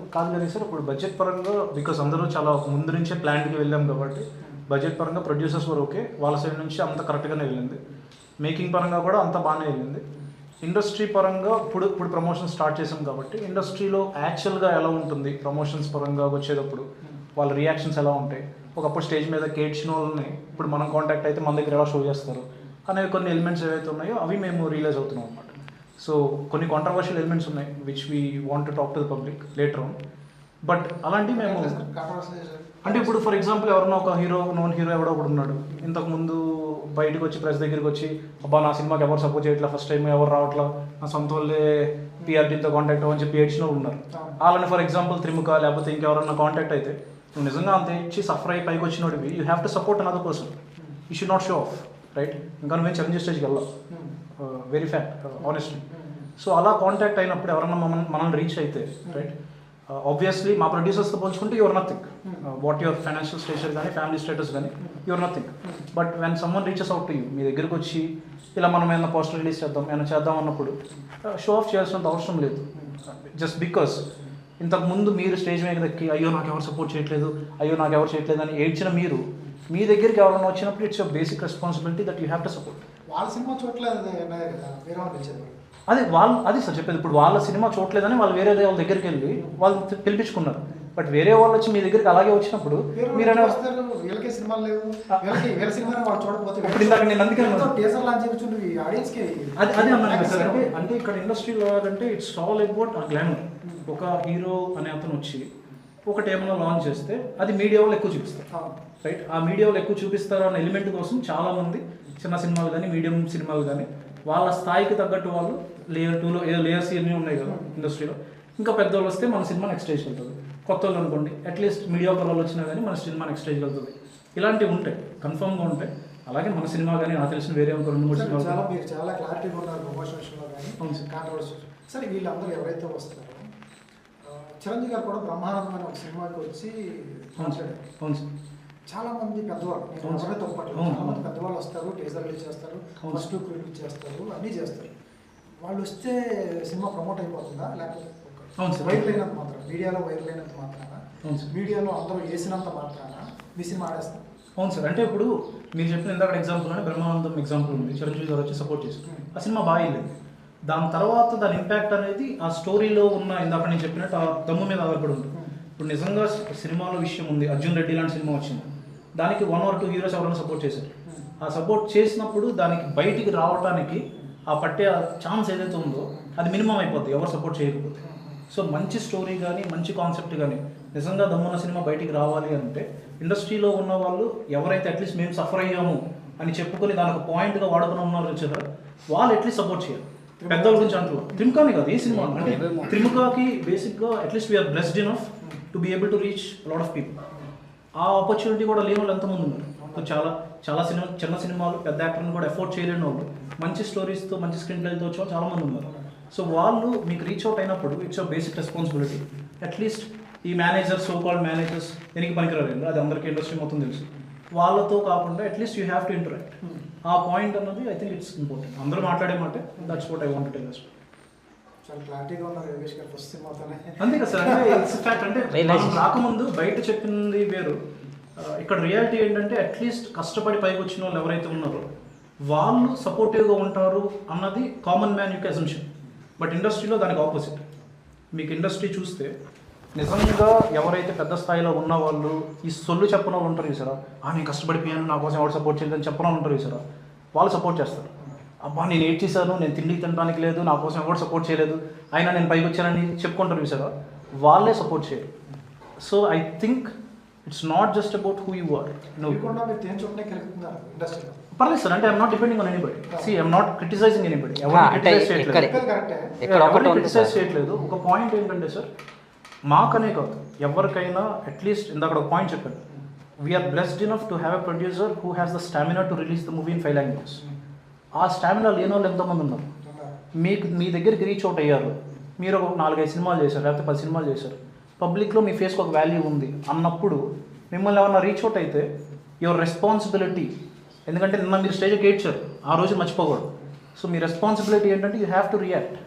కానీ సార్, ఇప్పుడు బడ్జెట్ పరంగా బికాస్ అందరూ చాలా ముందు నుంచే ప్లాన్కి వెళ్ళాం కాబట్టి బడ్జెట్ పరంగా ప్రొడ్యూసర్స్ వరకు ఓకే, వాళ్ళ సైడ్ నుంచి అంత కరెక్ట్గానే వెళ్ళింది. మేకింగ్ పరంగా కూడా అంత బాగానే వెళ్ళింది. ఇండస్ట్రీ పరంగా ఇప్పుడు ప్రమోషన్ స్టార్ట్ చేసాం కాబట్టి ఇండస్ట్రీలో యాక్చువల్గా ఎలా ఉంటుంది, ప్రమోషన్స్ పరంగా వచ్చేటప్పుడు వాళ్ళ రియాక్షన్స్ ఎలా ఉంటాయి, ఒకప్పుడు స్టేజ్ మీద కేడ్చిన వాళ్ళని ఇప్పుడు మనం కాంటాక్ట్ అయితే మన దగ్గర ఎలా షో చేస్తారు అనేవి కొన్ని ఎలిమెంట్స్ ఏవైతే ఉన్నాయో అవి మేము రియలైజ్ అవుతున్నాం అన్నమాట. సో కొన్ని కాంట్రవర్షియల్ ఎలిమెంట్స్ ఉన్నాయి which we want to talk to the public later on. But అలాంటివి మేము అంటే ఇప్పుడు ఫర్ ఎగ్జాంపుల్ ఎవరైనా ఒక నోన్ హీరో ఎవడో ఒకడు ఉన్నాడు, ఇంతకుముందు బయటకు వచ్చి ప్రెస్ దగ్గరికి వచ్చి అబ్బా నా సినిమాకి ఎవరు సపోర్ట్ చేయట్లా, ఫస్ట్ టైం ఎవరు రావట్లా, నా సొంత వాళ్ళే పిఆర్టీతో కాంటాక్ట్ అవ్వని చెప్పి ఏడ్చిన ఉన్నారు. వాళ్ళని ఫర్ ఎగ్జాంపుల్ త్రిముఖ లేకపోతే ఇంకెవరన్నా కాంటాక్ట్ అయితే నువ్వు నిజంగా అంత ఇచ్చి సఫర్ అయి పైకి వచ్చినోడివి, you have to support another person, you should not show off, right? ఇంకా నువ్వేం ఛాలెంజ్ స్టేజ్కి వెళ్ళావు, వెరీ ఫ్యాక్ట్, ఆనెస్ట్లీ. సో అలా కాంటాక్ట్ అయినప్పుడు ఎవరన్నా మనల్ని రీచ్ అయితే, రైట్, ఆబ్వియస్లీ మా ప్రొడ్యూసర్స్తో పోల్చుకుంటే your nothing. What your financial status కానీ ఫ్యామిలీ స్టేటస్ కానీ your nothing. But when someone reaches out to you, మీ దగ్గరికి వచ్చి ఇలా మనం ఏమైనా పోస్టర్ రిలీజ్ చేద్దాం ఏమైనా చేద్దాం అన్నప్పుడు షో ఆఫ్ చేయాల్సినంత అవసరం లేదు. జస్ట్ బికాస్ ఇంతకుముందు మీరు స్టేజ్ మీద ఎక్కి అయ్యో నాకు ఎవరు సపోర్ట్ చేయట్లేదు, అయ్యో నాకు ఎవరు చేయట్లేదు అని ఏడ్చిన మీరు మీ దగ్గరికి ఎవరైనా వచ్చినప్పుడు it's your basic responsibility that you have to support. వాళ్ళ సినిమా చూడలేదు కదా, వేరే వాళ్ళు పిలిచారు. అది సార్ చెప్పేది. ఇప్పుడు వాళ్ళ సినిమా చూడలేదని వాళ్ళు వేరే వాళ్ళ దగ్గరికి వెళ్ళి వాళ్ళు పిలిపించుకున్నారు. బట్ వేరే వాళ్ళు వచ్చి మీ దగ్గరికి అలాగే వచ్చినప్పుడు మీరైనా వీళ్ళకే సినిమాలు లేవు, వీళ్ళ సినిమా వాళ్ళు చూడకపోతే ఇప్పుడు ఇందాక నేను అందుకే టీజర్ లాంచ్ చేయించుంటే ఆడియన్స్కి అది అన్నాను సార్. అంటే ఇక్కడ ఇండస్ట్రీలో అంటే ఇట్స్ ఆల్ అబౌట్ ఆ గ్లామర్. ఒక హీరో అనే అతను వచ్చి ఒక టైంలో లాంచ్ చేస్తే అది మీడియా వాళ్ళు ఎక్కువ చూపిస్తారు, రైట్? ఆ మీడియా వాళ్ళు ఎక్కువ చూపిస్తారు అన్న ఎలిమెంట్ కోసం చాలామంది చిన్న సినిమాలు కానీ మీడియం సినిమాలు కానీ వాళ్ళ స్థాయికి తగ్గట్టు వాళ్ళు లేయర్ 2లో ఏదో లేయర్స్ ఇవన్నీ ఉన్నాయి కదా ఇండస్ట్రీలో. ఇంకా పెద్దవాళ్ళు వస్తే మన సినిమా నెక్స్ట్ స్టేజ్కి వెళ్తుంది. కొత్త వాళ్ళు అనుకోండి అట్లీస్ట్ మీడియా వాళ్ళు వచ్చినా కానీ మన సినిమా నెక్స్ట్ స్టేజ్కి వెళ్తుంది. ఇలాంటివి ఉంటాయి, కన్ఫర్మ్గా ఉంటాయి. అలాగే మన సినిమా కానీ నాకు తెలిసిన వేరే ఒక 2-3 సినిమాలు మీరు చాలా క్లారిటీగా ఉన్నారు ప్రమోషన్ విషయంలో కానీ కాంట్రవర్సీ. సరే వీళ్ళందరూ ఎవరైతే వస్తారో చిరంజీవి గారు కూడా బ్రహ్మానందమైన ఒక సినిమాకి వచ్చి మాట్లాడారు. అవును సార్. చాలా మంది పెద్దవాళ్ళు, ఎవరైతే తప్పట్లేదు, చాలా మంది పెద్దవాళ్ళు వస్తారు, టీజర్ రిలీజ్ చేస్తారు, ఫస్ట్ లుక్ రిలీజ్ చేస్తారు, అన్నీ చేస్తారు. వాళ్ళు వస్తే సినిమా ప్రమోట్ అయిపోతుందా, లేకపోతే వైరల్ అయినంత మాత్రం మీడియాలో వైరల్ అయినంత మాత్రాన, మీడియాలో అందరూ వేసినంత మాత్రాన మీ సినిమా ఆడేస్తారు? అవును సార్. అంటే ఇప్పుడు మీరు చెప్పిన ఇందాక ఎగ్జాంపుల్ అంటే బ్రహ్మానందం ఎగ్జాంపుల్ ఉంది. చిరంజీవి గారు వచ్చి సపోర్ట్ చేశారు, ఆ సినిమా బాగా వెళ్ళింది. దాని తర్వాత దాని ఇంపాక్ట్ అనేది ఆ స్టోరీలో ఉన్న ఇందాక నేను చెప్పినట్టు ఆ దమ్ము మీద ఆధారపడి ఉంటుంది. ఇప్పుడు నిజంగా సినిమాలో విషయం ఉంది, అర్జున్ రెడ్డి లాంటి సినిమా వచ్చింది, దానికి 1 or 2 హీరోస్ ఎవరైనా సపోర్ట్ చేశారు. ఆ సపోర్ట్ చేసినప్పుడు దానికి బయటికి రావడానికి ఆ పట్టే ఛాన్స్ ఏదైతే ఉందో అది మినిమం అయిపోద్ది ఎవరు సపోర్ట్ చేయకపోతే. సో మంచి స్టోరీ కానీ మంచి కాన్సెప్ట్ కానీ నిజంగా దమ్మున్న సినిమా బయటికి రావాలి అంటే ఇండస్ట్రీలో ఉన్న వాళ్ళు ఎవరైతే అట్లీస్ట్ మేము సఫర్ అయ్యాము అని చెప్పుకొని దానికి ఒక పాయింట్గా వాడుకుని ఉన్నారు వచ్చారో వాళ్ళు అట్లీస్ట్ సపోర్ట్ చేయాలి. పెద్దల గురించి అంటున్నారు, త్రిముఖాని కాదు, ఏ సినిమా అంటే త్రిముఖకి బేసిక్గా at least we are blessed enough to be able to reach lot of people. ఆ ఆపర్చునిటీ కూడా లేని వాళ్ళు ఎంతమంది ఉన్నారు. చాలా చిన్న సినిమాలు పెద్ద యాక్టర్ని కూడా ఎఫోర్డ్ చేయలేని వాళ్ళు మంచి స్టోరీస్తో మంచి స్క్రీన్ ప్లేతో వచ్చే చాలా మంది ఉన్నారు. సో వాళ్ళు మీకు రీచ్ అవుట్ అయినప్పుడు ఇట్స్ బేసిక్ రెస్పాన్సిబిలిటీ. అట్లీస్ట్ ఈ మేనేజర్స్, సో కాల్డ్ మేనేజర్స్ దేనికి పనికిరారు, అది అందరికీ ఇండస్ట్రీ మొత్తం తెలుసు. వాళ్ళతో కాకుండా at least you have to interact. ఆ పాయింట్ అన్నది ఐ థింక్ ఇట్స్ ఇంపార్టెంట్. అందరూ మాట్లాడే మాట that's what I want to tell. చాలా క్లారిటీగా ఉన్నారు యోగేష్ గారు ఫస్ట్ సినిమాతోనే. అంతే కదా సార్. అంటే ఇట్స్ ఫ్యాక్ట్. అంటే రాకముందు బయట చెప్పింది వేరు, ఇక్కడ రియాలిటీ ఏంటంటే అట్లీస్ట్ కష్టపడి పైకి వచ్చిన వాళ్ళు ఎవరైతే ఉన్నారో వాళ్ళు సపోర్టివ్గా ఉంటారు అన్నది కామన్ మ్యాన్ యొక్క అసంప్షన్. బట్ ఇండస్ట్రీలో దానికి ఆపోజిట్. మీకు ఇండస్ట్రీ చూస్తే నిజంగా ఎవరైతే పెద్ద స్థాయిలో ఉన్న వాళ్ళు ఈ సొల్లు చెప్పిన వాళ్ళు ఉంటారు చూసారా, నేను కష్టపడిపోయాను నా కోసం ఎవరు సపోర్ట్ చేయలేదని చెప్పిన వాళ్ళు ఉంటారు చూసారా, వాళ్ళు సపోర్ట్ చేస్తారు. అబ్బా నేను ఏడ్ చేశాను, నేను తిండికి తినడానికి లేదు, నా కోసం ఎవరు సపోర్ట్ చేయలేదు, అయినా నేను పైకి వచ్చానని చెప్పుకుంటారు చూసారా, వాళ్ళే సపోర్ట్ చేయరు. So I think it's not just about who you are. పర్లేదు సార్. అంటే I'm not depending on anybody. See I'm not criticizing anybody. ఎవరిని క్రిటిసైజ్ చేయట్లేదు. ఒక పాయింట్ ఏంటంటే సార్, మాకనే కాదు ఎవరికైనా అట్లీస్ట్ ఇందాక ఒక పాయింట్ చెప్పాను, we're blessed enough to have a producer who has the stamina to release the movie in 5 languages. ఆ స్టామినా లేని వాళ్ళు ఎంతోమంది ఉన్నారు. మీ దగ్గరికి రీచ్ అవుట్ అయ్యారు, మీరు ఒక 4-5 సినిమాలు చేశారు, లేకపోతే 10 సినిమాలు చేశారు, పబ్లిక్లో మీ ఫేస్కి ఒక వాల్యూ ఉంది అన్నప్పుడు మిమ్మల్ని ఎవరన్నా రీచ్ అవుట్ అయితే యువర్ రెస్పాన్సిబిలిటీ, ఎందుకంటే నిన్న మీరు స్టేజ్కి ఏడ్చారు, ఆ రోజు మర్చిపోకూడదు. సో మీ రెస్పాన్సిబిలిటీ ఏంటంటే you have to react,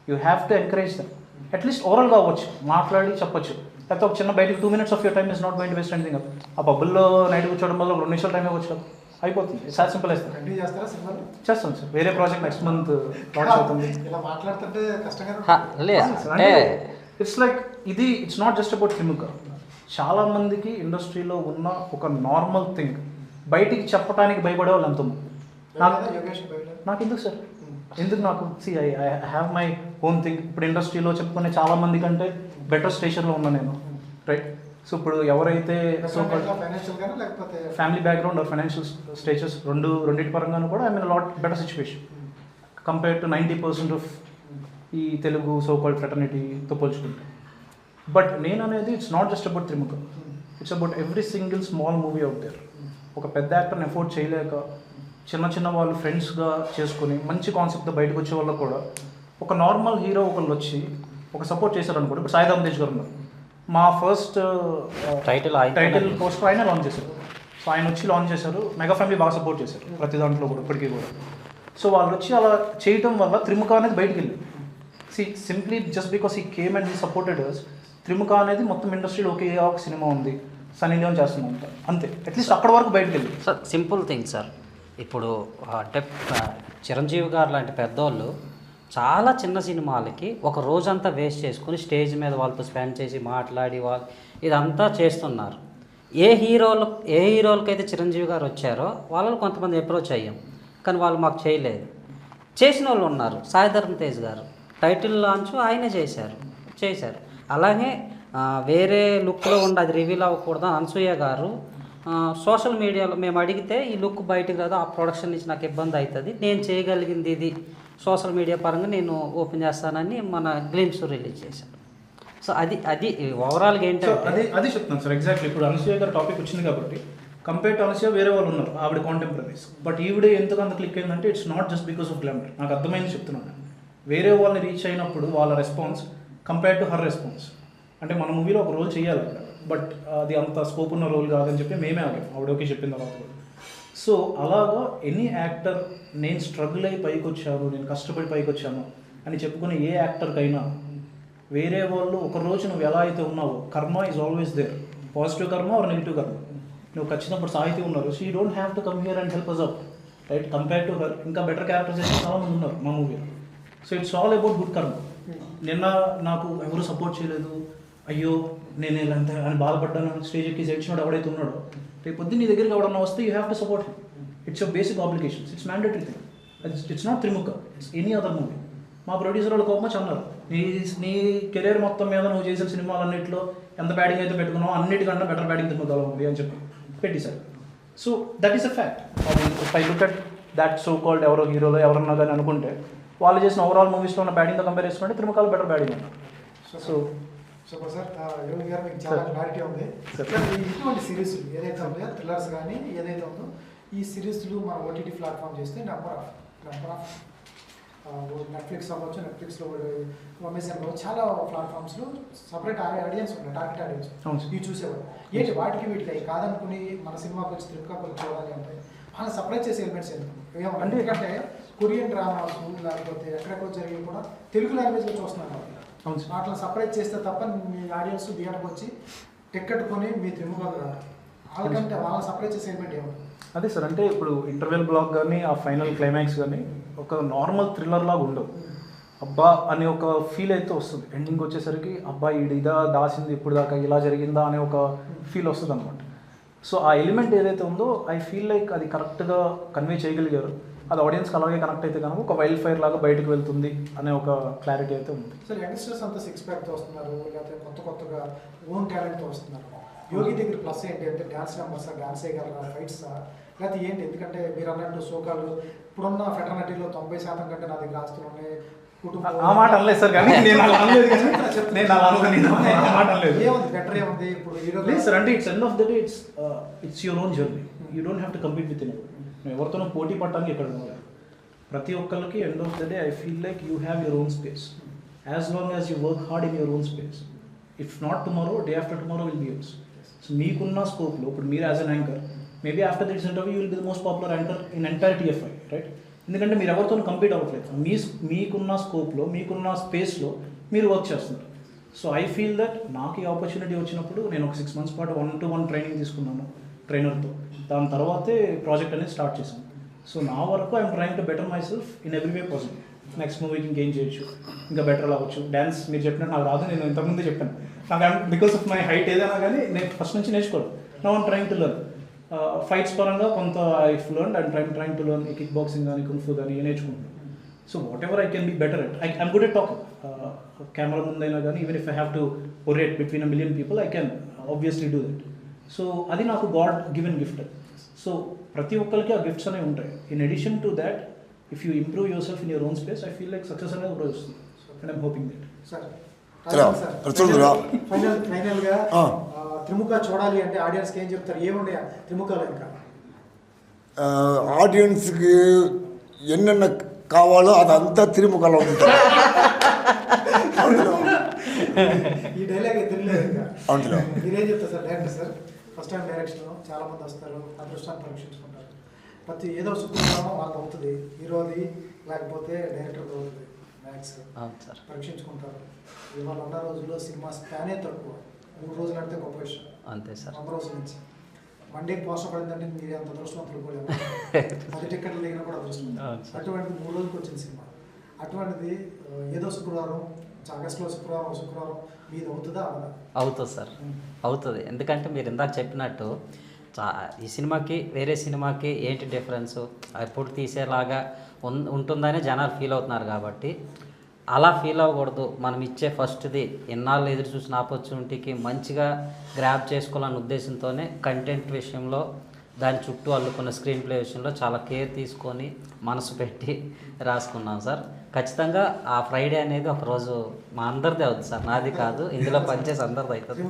you have to encourage dum. At least ఓవరాల్గా అవ్వచ్చు, మాట్లాడి చెప్పొచ్చు. లేకపోతే ఒక చిన్న బయటకి 2 minutes of your time is not going to waste anything. ఆ పబ్బుల్లో నైట్ కూర్చోవడం వల్ల 2 నిమిషాలు టైం ఇవ్వచ్చు, అయిపోతుంది. It's as simple as that. చేస్తాను సార్. వేరే ప్రాజెక్ట్ నెక్స్ట్ మంత్ లాంచ్ అవుతుంది. అంటే ఇట్స్ లైక్ ఇది ఇట్స్ నాట్ జస్ట్ అబౌట్ త్రిముఖ. చాలా మందికి ఇండస్ట్రీలో ఉన్న ఒక నార్మల్ థింగ్ బయటికి చెప్పడానికి భయపడే వాళ్ళు ఎంతమంది. నాకు ఎందుకు సార్, ఎందుకు నాకు I have my own thing. ఇప్పుడు ఇండస్ట్రీలో చెప్పుకునే చాలా మంది కంటే బెటర్ స్టేషన్లో ఉన్నా నేను, రైట్? సో ఇప్పుడు ఎవరైతే family background or financial status రెండింటి పరంగాను కూడా I mean lot better situation compare to 90% of ఈ తెలుగు సో కాల్డ్ ఫ్రెటర్నిటీతో పోల్చుకుంటే. బట్ నేను అనేది it's not just about Trimukha, it's about every single small movie out there. ఒక పెద్ద యాక్టర్ని ఎఫోర్డ్ చేయలేక చిన్న వాళ్ళు ఫ్రెండ్స్గా చేసుకుని మంచి కాన్సెప్ట్తో బయటకు వచ్చే వాళ్ళకు కూడా ఒక నార్మల్ హీరో ఒకళ్ళు వచ్చి ఒక సపోర్ట్ చేశారు అనుకోండి. ఇప్పుడు సాయిధరమ్ తేజ్ గారు ఉన్నారు, మా ఫస్ట్ టైటిల్ టైటిల్ పోస్టర్ ఆయన లాంచ్ చేశారు. సో ఆయన వచ్చి లాంచ్ చేశారు. మెగా ఫ్యామిలీ బాగా సపోర్ట్ చేశారు ప్రతి దాంట్లో కూడా, ఇప్పటికీ కూడా. సో వాళ్ళు వచ్చి అలా చేయటం వల్ల త్రిముఖ అనేది బయటికి వెళ్ళింది. సింప్లీ జస్ట్ బికాస్ ఈ కేమ్ అండ్ ఈ సపోర్టెడ్ అస్, త్రిముఖ అనేది మొత్తం ఇండస్ట్రీలో ఒకే ఒక సినిమా ఉంది, సన్నీ లియోన్ చేస్తుందంట, అంతే. అట్లీస్ట్ అక్కడ వరకు బయటకు వెళ్ళింది. సార్ సింపుల్ థింగ్ సార్, ఇప్పుడు అంటే చిరంజీవి గారు లాంటి పెద్దోళ్ళు చాలా చిన్న సినిమాలకి ఒక రోజంతా వేస్ట్ చేసుకుని స్టేజ్ మీద వాళ్ళతో స్పెండ్ చేసి మాట్లాడి వాళ్ళు ఇదంతా చేస్తున్నారు. ఏ హీరోలకైతే చిరంజీవి గారు వచ్చారో వాళ్ళని కొంతమంది అప్రోచ్ అయ్యాం, కానీ వాళ్ళు మాకు చేయలేదు. చేసిన వాళ్ళు ఉన్నారు. సాయి ధరమ్ తేజ్ గారు టైటిల్ లాంచ్ ఆయనే చేశారు. అలాగే వేరే లుక్లో ఉండి అది రివీల్ అవ్వకూడదు అనసూయ గారు సోషల్ మీడియాలో మేము అడిగితే ఈ లుక్ బయటకు రాదు, ఆ ప్రొడక్షన్ నుంచి నాకు ఇబ్బంది అవుతుంది, నేను చేయగలిగింది ఇది సోషల్ మీడియా పరంగా నేను ఓపెన్ చేస్తానని మన గ్లిమ్స్ రిలీజ్ చేశాను. సో అది ఓవరాల్గా ఏంటంటే అది చెప్తున్నాను సార్. ఎగ్జాక్ట్లీ ఇప్పుడు అనసూయ గారు టాపిక్ వచ్చింది కాబట్టి కంపేర్ టు అనసూయ వేరే వాళ్ళు ఉన్నారు, ఆవిడ కాంటెంపరీస్. బట్ ఈవిడే ఎందుకు అంత క్లిక్ అయిందంటే it's not just because of glamour. నాకు అర్థమైంది చెప్తున్నాను. వేరే వాళ్ళని రీచ్ అయినప్పుడు వాళ్ళ response compare to her response, అంటే మన మూవీలో ఒక రోల్ చేయాలి అక్కడ, బట్ అది అంత స్కోప్ ఉన్న రోల్ కాదని చెప్పి మేమే ఆగాం ఆవిడ ఓకే చెప్పిన తర్వాత కూడా. సో అలాగా ఎనీ యాక్టర్ నేను స్ట్రగుల్ అయ్యి పైకి వచ్చాను, నేను కష్టపడి పైకి వచ్చాను అని చెప్పుకునే ఏ యాక్టర్కైనా వేరే వాళ్ళు ఒక రోజు నువ్వు ఎలా అయితే ఉన్నావో, karma is always there, positive karma or negative karma. నువ్వు ఖచ్చితంగా సాహితీ ఉన్నారు, so you don't have to come here and help us up, right? Compare to her ఇంకా బెటర్ క్యారెక్టర్స్ అయితే చాలామంది ఉన్నారు మా మూవీలో. So it's all about good karma. నిన్న నాకు ఎవరు సపోర్ట్ చేయలేదు, అయ్యో నేను ఇలాంటి అని బాధపడ్డాను, స్టేజ్ ఎక్కి ఏడ్చినాడు ఎవడైతే ఉన్నాడో, రేపు పొద్దున్న నీ దగ్గరికి ఎవడన్నా వస్తే you have to support him. It's your basic obligations, it's mandatory thing. It's not Trimukha, it's any other movie. మా ప్రొడ్యూసర్ వాళ్ళు కోపం అన్నారు, నీ కెరీర్ మొత్తం మీద నువ్వు చేసిన సినిమాలన్నింటిలో ఎంత బ్యాటింగ్ అయితే పెట్టుకున్నావు అన్నిటికన్నా బెటర్ బ్యాటింగ్ త్రిముఖ ఉంది అని చెప్పి పెట్టేశారు. So that is a fact. I look at that so called ఎవరో హీరోలో ఎవరన్నా కానీ అనుకుంటే వాళ్ళు చేసిన ఓవరాల్ మూవీస్లో ఉన్న బ్యాటింగ్తో కంపేర్ చేసుకుంటే త్రిముఖాలు బెటర్ బ్యాటింగ్ అన్నారు. So super sir. యోగి గారు మీకు చాలా క్లారిటీ ఉంది. ఇటువంటి సిరీస్ ఏదైతే ఉందో థ్రిల్లర్స్ కానీ ఏదైతే ఉందో ఈ సిరీస్లు మన ఓటీటీ ప్లాట్ఫామ్ చేస్తే నెంబర్ ఆఫ్ నెట్ఫ్లిక్స్ అవ్వచ్చు, నెట్ఫ్లిక్స్లో అమెజాన్లో చాలా ప్లాట్ఫామ్స్లో సపరేట్ ఆడియన్స్ ఉన్నాయి, టార్గెట్ ఆడియన్స్ ఇవి చూసేవాళ్ళు. ఏంటి వాటికి వీటికి కాదనుకుని మన సినిమాకి వచ్చి త్రిపుకాకులు చూడాలి అంటే వాళ్ళని సపరేట్ చేసే ఎలిమెంట్స్ ఎందుకు ఏమంటే, ఎందుకంటే కొరియన్ డ్రామాస్ లేకపోతే ఎక్కడెక్కడ జరిగి కూడా తెలుగు లాంగ్వేజ్లో చూస్తున్నారు. వాటిని సపరేట్ చేస్తే తప్ప మీ ఆడియన్స్ థియేటర్కి వచ్చి టికెట్ కొని మీ త్రిముఖాలు రాదు. వాళ్ళకంటే వాళ్ళని సపరేట్ చేసే ఎలిమెంట్ ఏమో అదే సార్. అంటే ఇప్పుడు ఇంటర్వెల్ బ్లాక్ కానీ ఆ ఫైనల్ క్లైమాక్స్ కానీ ఒక నార్మల్ థ్రిల్లర్ లాగా ఉండవు. అబ్బా అనే ఒక ఫీల్ అయితే వస్తుంది. ఎండింగ్ వచ్చేసరికి అబ్బా ఇదా దాసింది ఇప్పుడు దాకా ఇలా జరిగిందా అనే ఒక ఫీల్ వస్తుంది అనమాట. సో ఆ ఎలిమెంట్ ఏదైతే ఉందో ఐ ఫీల్ లైక్ అది కరెక్ట్గా కన్వే చేయగలిగారు. అది ఆడియన్స్కి అలాగే కనెక్ట్ అయితే కనుక ఒక వైల్డ్ ఫైర్ లాగా బయటకు వెళ్తుంది అనే ఒక క్లారిటీ అయితే ఉంది. సార్ యంగ్స్టర్స్ అంతా సిక్స్ ప్యాక్తో వస్తున్నారు, లేకపోతే కొత్తగా ఓన్ టాలెంట్తో వస్తున్నారు. యోగి దగ్గర ప్లస్ ఏంటి అంటే డ్యాన్స్ నెంబర్స్, డ్యాన్స్ వేయగలరా, ఫైట్స్ లేకపోతే ఏంటి? ఎందుకంటే మీరు అన్నట్టు సోకాలు ఇప్పుడున్న ఫెటర్నిటీలో 90% కంటే నా దగ్గర ఆస్తులు ఉన్నాయి, ఆ మాట అనలేదు సార్. కానీ నేను అలా అనలేదు, ఏముంది బెటర్ ఏముంది ఇప్పుడు లేదు సార్. అంటే it's end of the day it's your own journey. You don't have to compete with anyone. నువ్వు ఎవరితోనో పోటీ పడటానికి ఇక్కడ ఉన్నారు. ప్రతి ఒక్కరికి end of the day I feel like you have your own space as long as you work hard in your own space. If not tomorrow, day after tomorrow will be yours. So మీకున్న స్కోప్లో ఇప్పుడు మీరు as an anchor maybe after this interview will be the most popular anchor in entire TFI, right? ఎందుకంటే మీరు ఎవరితో compete అవ్వట్లేదు. మీకున్న స్కోప్లో, మీకున్న స్పేస్లో మీరు వర్క్ చేస్తున్నారు. సో ఐ ఫీల్ దట్ నాకు ఈ ఆపర్చునిటీ వచ్చినప్పుడు నేను ఒక 6 months పాటు 1-to-1 ట్రైనింగ్ తీసుకున్నాను ట్రైనర్తో. దాని తర్వాతే ప్రాజెక్ట్ అనేది స్టార్ట్ చేశాను. సో నా వరకు I'm trying to better my self in every way possible. Next మూవీకి ఇంకేం చేయొచ్చు, ఇంకా బెటర్ అవ్వచ్చు. డ్యాన్స్ మీరు చెప్పినట్టు నాకు రాదు, నేను ఇంతకుముందే చెప్పాను. నాకు బికాస్ ఆఫ్ మై హైట్ ఏదైనా కానీ నేను ఫస్ట్ నుంచి నేర్చుకోవాలి. Now I'm trying to learn. Fights పరంగా కొంత I've learn and trying to learn kick boxing కానీ కుంఫు కానీ నేర్చుకుంటున్నాను. So whatever I can be better at. I'm good at talking. Camera ముందైనా కానీ even if I have to orate between 1 million people I can obviously do that. So అది నాకు God given gift. So ప్రతి ఒక్కరికి ఆ gifts అనేవి ఉంటాయి. In addition to that if you improve your self in your own space I feel like success అనేది కూడా వస్తుంది. And I'm hoping that. Sir ఫైనల్గా త్రిముఖ చూడాలి అంటే ఆడియన్స్కి ఏం చెప్తారు? ఏముండే త్రిముఖలో ఇంకా ఆడియన్స్కి ఎన్నెన్న కావాలో అదంతా త్రిముఖలో ఉంటుంది. ఈ డైలాగ్ ఎదురులేదు ఇంకా. అవునులో. మీరేం చెప్తారు sir director sir? First time direction చాలా మంది వస్తారు, అదృష్టాన్ని పరీక్షించుకుంటారు. ప్రతి ఏదో శుక్రవారం వాళ్ళకి అవుతుంది, హీరోది లేకపోతే డైరెక్టర్ది అవుతుంది, మ్యాథ్స్ అవును సార్. పరీక్షించుకుంటారు. ఇవాళ ఉన్న రోజుల్లో సినిమా స్పానే తక్కువ, 3 రోజులు అంటే గొప్ప విషయం. అంతే సార్. 100 రోజుల నుంచి మండే పోస్ట్ పడిందంటే మీరు అంత అదృష్టవంతులు కూడా 10 టికెట్లు దిగినా కూడా అదృష్టం. అటువంటిది 3 రోజులకు వచ్చిన సినిమా. అటువంటిది ఏదో శుక్రవారం, ఆగస్టులో శుక్రవారం మీది అవుతుందా అవదా? అవుతుంది సార్, అవుతుంది. ఎందుకంటే మీరు ఇందాక చెప్పినట్టు ఈ సినిమాకి వేరే సినిమాకి ఏంటి డిఫరెన్స్, ఎప్పుడు తీసేలాగా ఉంటుందని జనాలు ఫీల్ అవుతున్నారు కాబట్టి అలా ఫీల్ అవ్వకూడదు. మనం ఇచ్చే ఫస్ట్ది ఎన్నాళ్ళు ఎదురు చూసిన ఆపర్చునిటీకి మంచిగా గ్రాప్ చేసుకోవాలన్న ఉద్దేశంతోనే కంటెంట్ విషయంలో దాని చుట్టూ అల్లుకున్న స్క్రీన్ ప్లే విషయంలో చాలా కేర్ తీసుకొని మనసు పెట్టి రాసుకున్నాం సార్. ఖచ్చితంగా ఆ ఫ్రైడే అనేది ఒకరోజు మా అందరిది అవుతుంది సార్, నాది కాదు, ఇందులో పనిచేసి అందరిది అవుతుంది.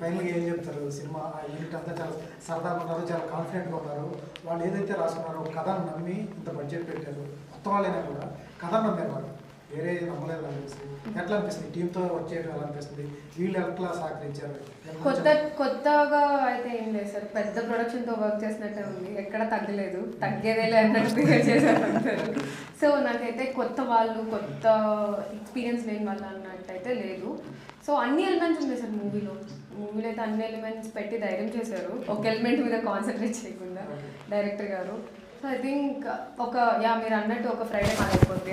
ఫైనల్గా ఏం చెప్తారు? సినిమా యూనిట్ అంతా చాలా సరదాగా ఉన్నారు, చాలా కాన్ఫిడెంట్గా ఉన్నారు. వాళ్ళు ఏదైతే రాసుకున్నారో కథను నమ్మి ఇంత బడ్జెట్ పెట్టారు, కొత్త వాళ్ళైనా కూడా కథను నమ్మారు. వాళ్ళు వేరే నమ్మలేదు అనిపిస్తుంది. ఎట్లా అనిపిస్తుంది టీంతో వర్క్ చేయడం? ఎలా అనిపిస్తుంది? వీళ్ళు ఎట్లా సహకరించారు? కొత్తగా అయితే ఏం లేదు సార్, పెద్ద ప్రొడక్షన్తో వర్క్ చేసినట్టే ఉంది, ఎక్కడ తగ్గలేదు, తగ్గేదేలే అన్నట్టు క్రియేట్ చేశారు అందరూ. సో నాకైతే కొత్త వాళ్ళు, కొత్త ఎక్స్పీరియన్స్ లేని వాళ్ళు అన్నట్టయితే లేదు. సో అన్ని ఎలిమెంట్స్ ఉన్నాయి సార్ మూవీలో అయితే అన్ని ఎలిమెంట్స్ పెట్టి ధైర్యం చేశారు, ఒక ఎలిమెంట్ మీద కాన్సన్ట్రేట్ చేయకుండా డైరెక్టర్ గారు. సో ఐ థింక్ మీరు అన్నట్టు ఒక ఫ్రైడే మాకైపోద్ది.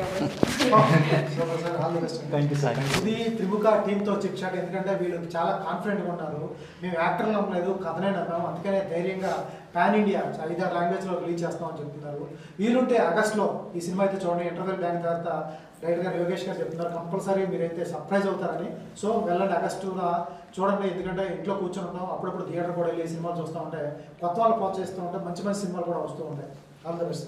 Thank you sir. ఇది త్రిముఖ టీంతో చిట్ చాట్. ఎందుకంటే వీళ్ళు చాలా కాన్ఫిడెంట్గా ఉన్నారు, మేము యాక్టర్లు నమ్మలేదు, కథనే నమ్మాము, అందుకనే ధైర్యంగా పాన్ ఇండియా 5-6 లాంగ్వేజ్లో రిలీజ్ చేస్తామని చెప్తున్నారు. వీలుంటే ఆగస్ట్లో ఈ సినిమా అయితే చూడండి. ఇంటర్వెల్ బ్యాంక్ తర్వాత డైరెక్టర్ గారు యోగేష్ గారు చెప్తున్నారు కంపల్సరీ మీరైతే సర్ప్రైజ్ అవుతారని. సో వెళ్ళండి, ఆగస్టున చూడండి. ఎందుకంటే ఇంట్లో కూర్చొని ఉంటాం, అప్పుడప్పుడు థియేటర్ కూడా వెళ్ళి సినిమాలు చూస్తూ ఉంటే కొత్త వాళ్ళు ప్రోత్సహిస్తూ ఉంటే మంచి మంచి సినిమాలు కూడా వస్తూ ఉంటాయి. All the best.